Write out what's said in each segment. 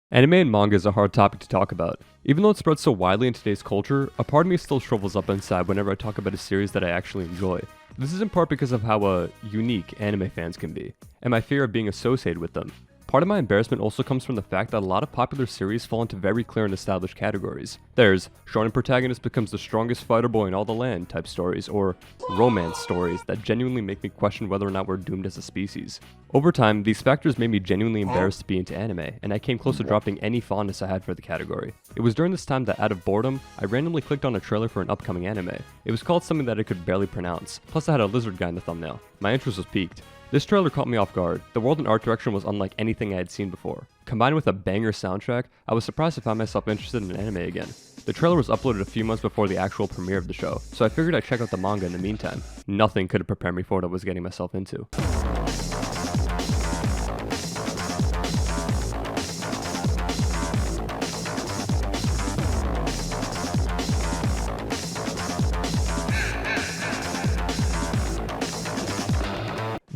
Anime and manga is a hard topic to talk about. Even though it spreads so widely in today's culture, a part of me still shrivels up inside whenever I talk about a series that I actually enjoy. This is in part because of how unique anime fans can be, and my fear of being associated with them. Part of my embarrassment also comes from the fact that a lot of popular series fall into very clear and established categories. There's shonen protagonist becomes the strongest fighter boy in all the land type stories, or romance stories that genuinely make me question whether or not we're doomed as a species. Over time, these factors made me genuinely embarrassed to be into anime, and I came close to dropping any fondness I had for the category. It was during this time that out of boredom, I randomly clicked on a trailer for an upcoming anime. It was called something that I could barely pronounce, plus I had a lizard guy in the thumbnail. My interest was piqued. This trailer caught me off guard. The world and art direction was unlike anything I had seen before. Combined with a banger soundtrack, I was surprised to find myself interested in anime again. The trailer was uploaded a few months before the actual premiere of the show, so I figured I'd check out the manga in the meantime. Nothing could have prepared me for what I was getting myself into.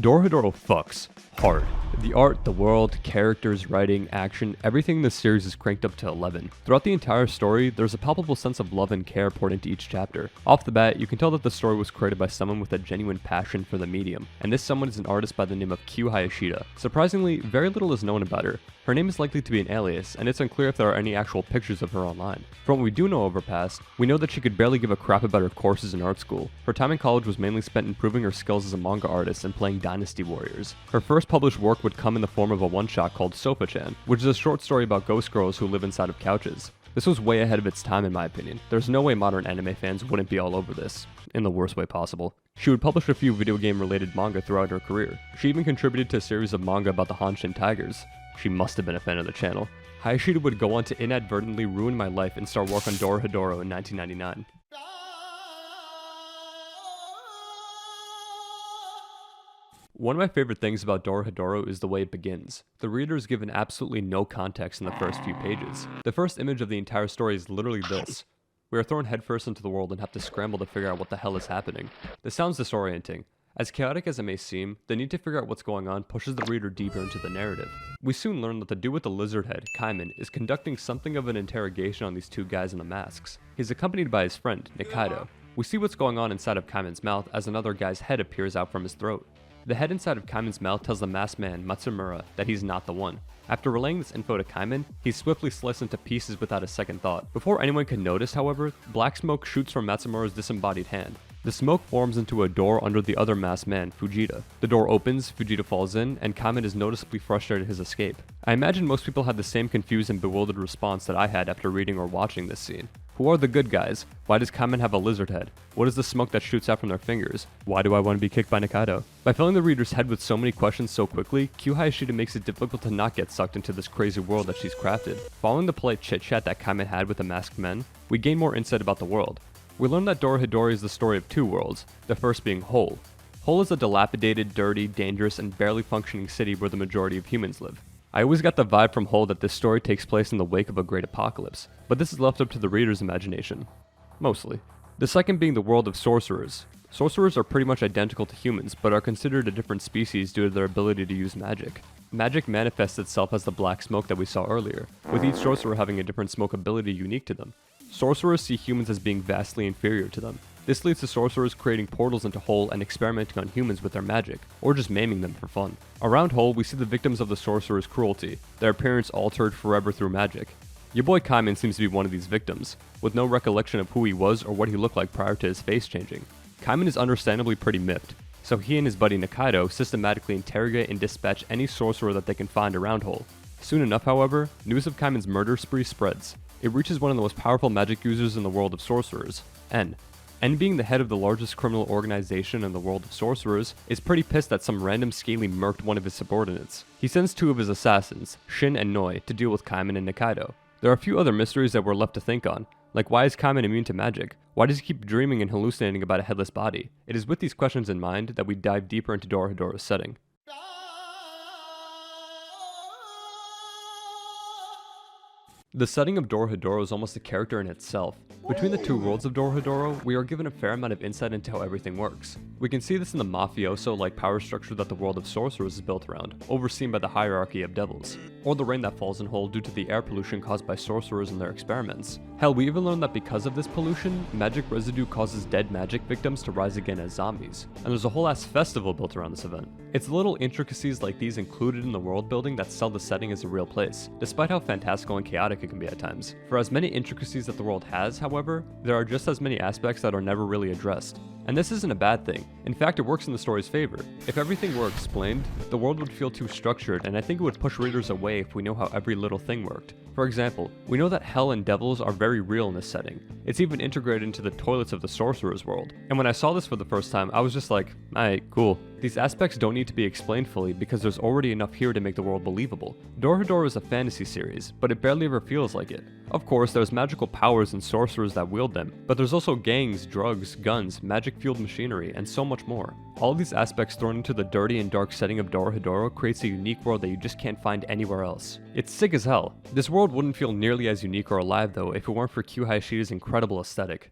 Dorohedoro fucks hard. The art, the world, characters, writing, action, everything in this series is cranked up to 11. Throughout the entire story, there's a palpable sense of love and care poured into each chapter. Off the bat, you can tell that the story was created by someone with a genuine passion for the medium, and this someone is an artist by the name of Q Hayashida. Surprisingly, very little is known about her. Her name is likely to be an alias, and it's unclear if there are any actual pictures of her online. From what we do know of her past, we know that she could barely give a crap about her courses in art school. Her time in college was mainly spent improving her skills as a manga artist and playing Dynasty Warriors. Her first published work would come in the form of a one-shot called Sofa-chan, which is a short story about ghost girls who live inside of couches. This was way ahead of its time in my opinion. There's no way modern anime fans wouldn't be all over this, in the worst way possible. She would publish a few video game related manga throughout her career. She even contributed to a series of manga about the Hanshin Tigers. She must have been a fan of the channel. Hayashida would go on to inadvertently ruin my life and start work on Dorohedoro in 1999. One of my favorite things about Dorohedoro is the way it begins. The reader is given absolutely no context in the first few pages. The first image of the entire story is literally this. We are thrown headfirst into the world and have to scramble to figure out what the hell is happening. This sounds disorienting. As chaotic as it may seem, the need to figure out what's going on pushes the reader deeper into the narrative. We soon learn that the dude with the lizard head, Kaiman, is conducting something of an interrogation on these two guys in the masks. He's accompanied by his friend, Nikaido. We see what's going on inside of Kaiman's mouth as another guy's head appears out from his throat. The head inside of Kaiman's mouth tells the masked man, Matsumura, that he's not the one. After relaying this info to Kaiman, he's swiftly sliced into pieces without a second thought. Before anyone can notice, however, black smoke shoots from Matsumura's disembodied hand. The smoke forms into a door under the other masked man, Fujita. The door opens, Fujita falls in, and Kaiman is noticeably frustrated at his escape. I imagine most people had the same confused and bewildered response that I had after reading or watching this scene. Who are the good guys? Why does Kaiman have a lizard head? What is the smoke that shoots out from their fingers? Why do I want to be kicked by Nikaido? By filling the reader's head with so many questions so quickly, Q Hayashida makes it difficult to not get sucked into this crazy world that she's crafted. Following the polite chit-chat that Kaiman had with the masked men, we gain more insight about the world. We learn that Dorohedoro is the story of two worlds, the first being Hole. Hole is a dilapidated, dirty, dangerous, and barely functioning city where the majority of humans live. I always got the vibe from Hole that this story takes place in the wake of a great apocalypse, but this is left up to the reader's imagination. Mostly. The second being the world of sorcerers. Sorcerers are pretty much identical to humans, but are considered a different species due to their ability to use magic. Magic manifests itself as the black smoke that we saw earlier, with each sorcerer having a different smoke ability unique to them. Sorcerers see humans as being vastly inferior to them. This leads to sorcerers creating portals into Hole and experimenting on humans with their magic, or just maiming them for fun. Around Hole, we see the victims of the sorcerer's cruelty, their appearance altered forever through magic. Your boy Kaiman seems to be one of these victims, with no recollection of who he was or what he looked like prior to his face changing. Kaiman is understandably pretty miffed, so he and his buddy Nikaido systematically interrogate and dispatch any sorcerer that they can find around Hole. Soon enough, however, news of Kaiman's murder spree spreads. It reaches one of the most powerful magic users in the world of sorcerers, N. N being the head of the largest criminal organization in the world of sorcerers, is pretty pissed that some random scaly murked one of his subordinates. He sends two of his assassins, Shin and Noi, to deal with Kaiman and Nikaido. There are a few other mysteries that we're left to think on, like why is Kaiman immune to magic? Why does he keep dreaming and hallucinating about a headless body? It is with these questions in mind that we dive deeper into Dorohedoro's setting. The setting of Dorohedoro is almost a character in itself. Between the two worlds of Dorohedoro, we are given a fair amount of insight into how everything works. We can see this in the mafioso-like power structure that the world of sorcerers is built around, overseen by the hierarchy of devils, or the rain that falls in Hole due to the air pollution caused by sorcerers and their experiments. Hell, we even learned that because of this pollution, magic residue causes dead magic victims to rise again as zombies, and there's a whole ass festival built around this event. It's the little intricacies like these included in the world building that sell the setting as a real place, despite how fantastical and chaotic it can be at times. For as many intricacies that the world has, however, there are just as many aspects that are never really addressed. And this isn't a bad thing. In fact, it works in the story's favor. If everything were explained, the world would feel too structured, and I think it would push readers away if we know how every little thing worked. For example, we know that hell and devils are very real in this setting. It's even integrated into the toilets of the sorcerer's world. And when I saw this for the first time, I was just like, alright, cool. These aspects don't need to be explained fully because there's already enough here to make the world believable. Dorohedoro is a fantasy series, but it barely ever feels like it. Of course, there's magical powers and sorcerers that wield them, but there's also gangs, drugs, guns, magic-fueled machinery, and so much more. All of these aspects thrown into the dirty and dark setting of Dorohedoro creates a unique world that you just can't find anywhere else. It's sick as hell. This world wouldn't feel nearly as unique or alive though if it weren't for Q Hayashida's incredible aesthetic.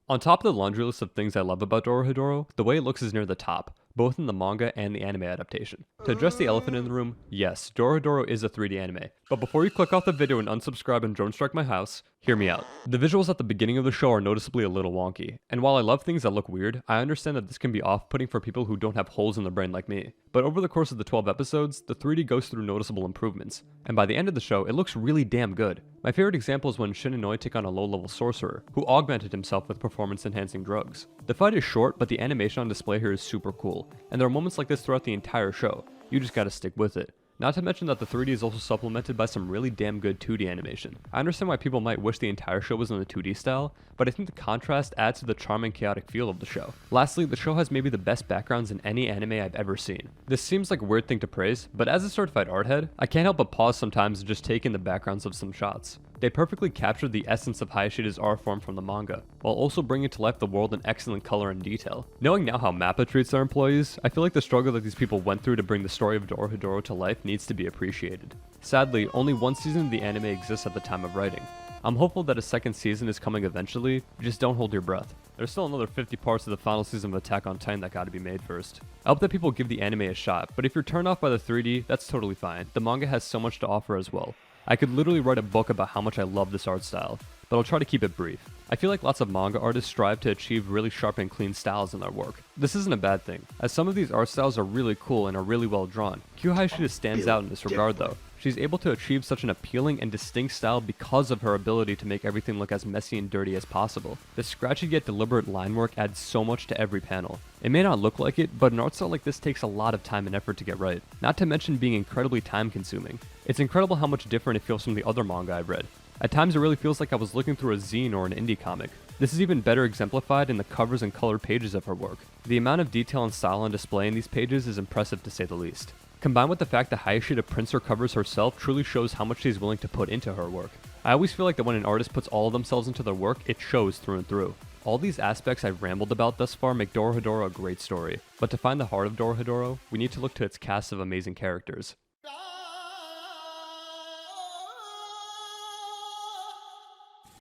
On top of the laundry list of things I love about Dorohedoro, the way it looks is near the top, both in the manga and the anime adaptation. To address the elephant in the room, yes, Dorohedoro is a 3D anime. But before you click off the video and unsubscribe and drone strike my house, hear me out. The visuals at the beginning of the show are noticeably a little wonky, and while I love things that look weird, I understand that this can be off-putting for people who don't have holes in their brain like me. But over the course of the 12 episodes, the 3D goes through noticeable improvements, and by the end of the show, it looks really damn good. My favorite example is when Shin and Noi take on a low-level sorcerer, who augmented himself with performance-enhancing drugs. The fight is short, but the animation on display here is super cool, and there are moments like this throughout the entire show. You just gotta stick with it. Not to mention that the 3D is also supplemented by some really damn good 2D animation. I understand why people might wish the entire show was in the 2D style, but I think the contrast adds to the charm and chaotic feel of the show. Lastly, the show has maybe the best backgrounds in any anime I've ever seen. This seems like a weird thing to praise, but as a certified art head, I can't help but pause sometimes and just take in the backgrounds of some shots. They perfectly captured the essence of Hayashida's art form from the manga, while also bringing to life the world in excellent color and detail. Knowing now how MAPPA treats their employees, I feel like the struggle that these people went through to bring the story of Dorohedoro to life needs to be appreciated. Sadly, only one season of the anime exists at the time of writing. I'm hopeful that a second season is coming eventually, just don't hold your breath. There's still another 50 parts of the final season of Attack on Titan that gotta be made first. I hope that people give the anime a shot, but if you're turned off by the 3D, that's totally fine. The manga has so much to offer as well. I could literally write a book about how much I love this art style, but I'll try to keep it brief. I feel like lots of manga artists strive to achieve really sharp and clean styles in their work. This isn't a bad thing, as some of these art styles are really cool and are really well drawn. Q Hayashida stands out in this regard though. She's able to achieve such an appealing and distinct style because of her ability to make everything look as messy and dirty as possible. The scratchy yet deliberate line work adds so much to every panel. It may not look like it, but an art style like this takes a lot of time and effort to get right, not to mention being incredibly time consuming. It's incredible how much different it feels from the other manga I've read. At times it really feels like I was looking through a zine or an indie comic. This is even better exemplified in the covers and colored pages of her work. The amount of detail and style on display in these pages is impressive to say the least. Combined with the fact that Hayashida prints her covers herself truly shows how much she's willing to put into her work. I always feel like that when an artist puts all of themselves into their work, it shows through and through. All these aspects I've rambled about thus far make Dorohedoro a great story, but to find the heart of Dorohedoro, we need to look to its cast of amazing characters.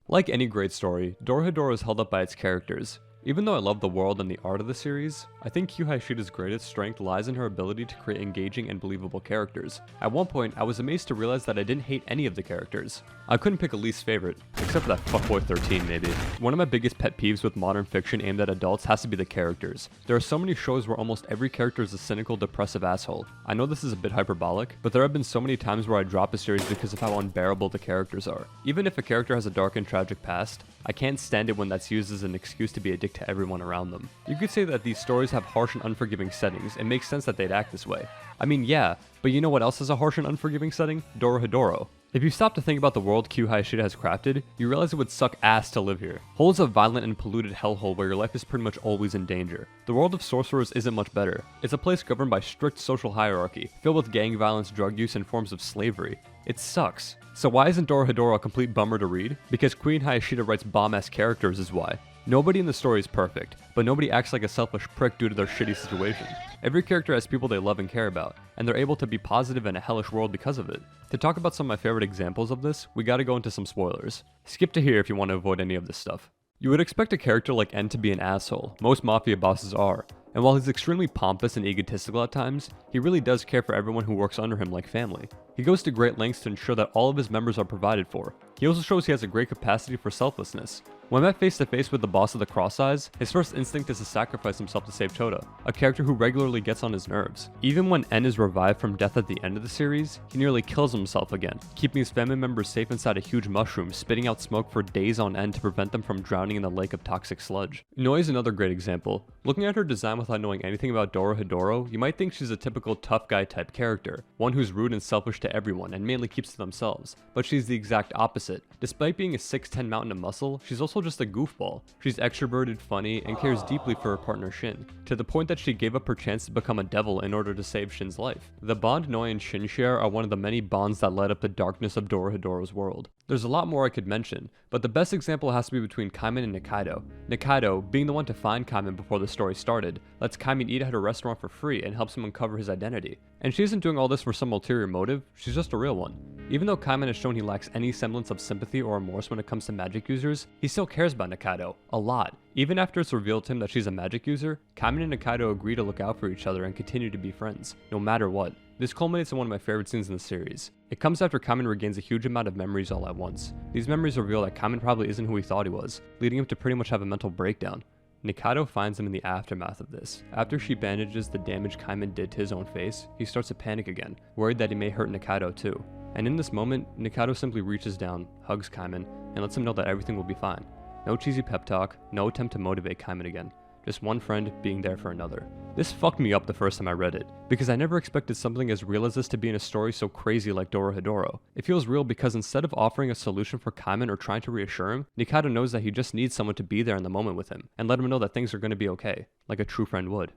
Like any great story, Dorohedoro is held up by its characters. Even though I love the world and the art of the series, I think Q Hayashida's greatest strength lies in her ability to create engaging and believable characters. At one point, I was amazed to realize that I didn't hate any of the characters. I couldn't pick a least favorite, except for that fuckboy 13 maybe. One of my biggest pet peeves with modern fiction aimed at adults has to be the characters. There are so many shows where almost every character is a cynical, depressive asshole. I know this is a bit hyperbolic, but there have been so many times where I drop a series because of how unbearable the characters are. Even if a character has a dark and tragic past, I can't stand it when that's used as an excuse to be a dick to everyone around them. You could say that these stories have harsh and unforgiving settings, and makes sense that they'd act this way. I mean, yeah, but you know what else is a harsh and unforgiving setting? Dorohedoro. If you stop to think about the world Q Hayashida has crafted, you realize it would suck ass to live here. Hole is a violent and polluted hellhole where your life is pretty much always in danger. The world of sorcerers isn't much better. It's a place governed by strict social hierarchy, filled with gang violence, drug use, and forms of slavery. It sucks. So why isn't Dorohedoro a complete bummer to read? Because Queen Hayashida writes bomb-ass characters is why. Nobody in the story is perfect, but nobody acts like a selfish prick due to their shitty situation. Every character has people they love and care about, and they're able to be positive in a hellish world because of it. To talk about some of my favorite examples of this, we gotta go into some spoilers. Skip to here if you want to avoid any of this stuff. You would expect a character like N to be an asshole, most mafia bosses are, and while he's extremely pompous and egotistical at times, he really does care for everyone who works under him like family. He goes to great lengths to ensure that all of his members are provided for. He also shows he has a great capacity for selflessness. When met face to face with the boss of the Cross Eyes, his first instinct is to sacrifice himself to save Tota, a character who regularly gets on his nerves. Even when N is revived from death at the end of the series, he nearly kills himself again, keeping his family members safe inside a huge mushroom, spitting out smoke for days on end to prevent them from drowning in the lake of toxic sludge. Noi is another great example. Looking at her design without knowing anything about Dorohedoro, you might think she's a typical tough guy type character, one who's rude and selfish to everyone and mainly keeps to themselves, but she's the exact opposite. Despite being a 6'10" mountain of muscle, she's also just a goofball. She's extroverted, funny, and cares deeply for her partner Shin, to the point that she gave up her chance to become a devil in order to save Shin's life. The bond Noi and Shin share are one of the many bonds that light up the darkness of Dorohedoro's world. There's a lot more I could mention, but the best example has to be between Kaiman and Nikaido. Nikaido, being the one to find Kaiman before the story started, lets Kaiman eat at a restaurant for free and helps him uncover his identity. And she isn't doing all this for some ulterior motive, she's just a real one. Even though Kaiman has shown he lacks any semblance of sympathy or remorse when it comes to magic users, he still cares about Nikaido, a lot. Even after it's revealed to him that she's a magic user, Kaiman and Nikaido agree to look out for each other and continue to be friends, no matter what. This culminates in one of my favorite scenes in the series. It comes after Kaiman regains a huge amount of memories all at once. These memories reveal that Kaiman probably isn't who he thought he was, leading him to pretty much have a mental breakdown. Nikaido finds him in the aftermath of this. After she bandages the damage Kaiman did to his own face, he starts to panic again, worried that he may hurt Nikaido too. And in this moment, Nikaido simply reaches down, hugs Kaiman, and lets him know that everything will be fine. No cheesy pep talk, no attempt to motivate Kaiman again. Just one friend being there for another. This fucked me up the first time I read it, because I never expected something as real as this to be in a story so crazy like Dorohedoro. It feels real because instead of offering a solution for Kaiman or trying to reassure him, Nikaido knows that he just needs someone to be there in the moment with him, and let him know that things are going to be okay, like a true friend would.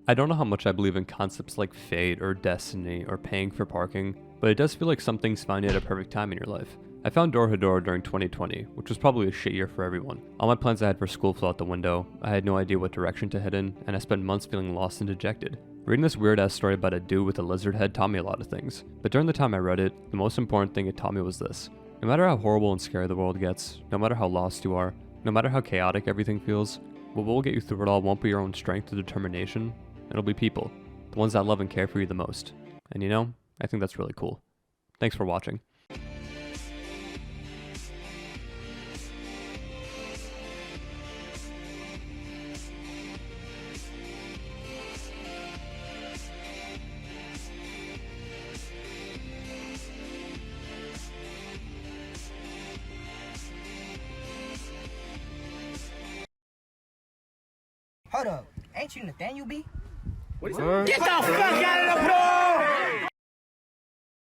I don't know how much I believe in concepts like fate or destiny or paying for parking, but it does feel like some things find you at a perfect time in your life. I found Dorohedoro during 2020, which was probably a shit year for everyone. All my plans I had for school flew out the window, I had no idea what direction to head in, and I spent months feeling lost and dejected. Reading this weird ass story about a dude with a lizard head taught me a lot of things, but during the time I read it, the most important thing it taught me was this. No matter how horrible and scary the world gets, no matter how lost you are, no matter how chaotic everything feels, what will get you through it all won't be your own strength or determination, it'll be people, the ones that love and care for you the most. And you know, I think that's really cool. Thanks for watching. Hold up, ain't you Nathaniel B? What is it? Get the fuck out of the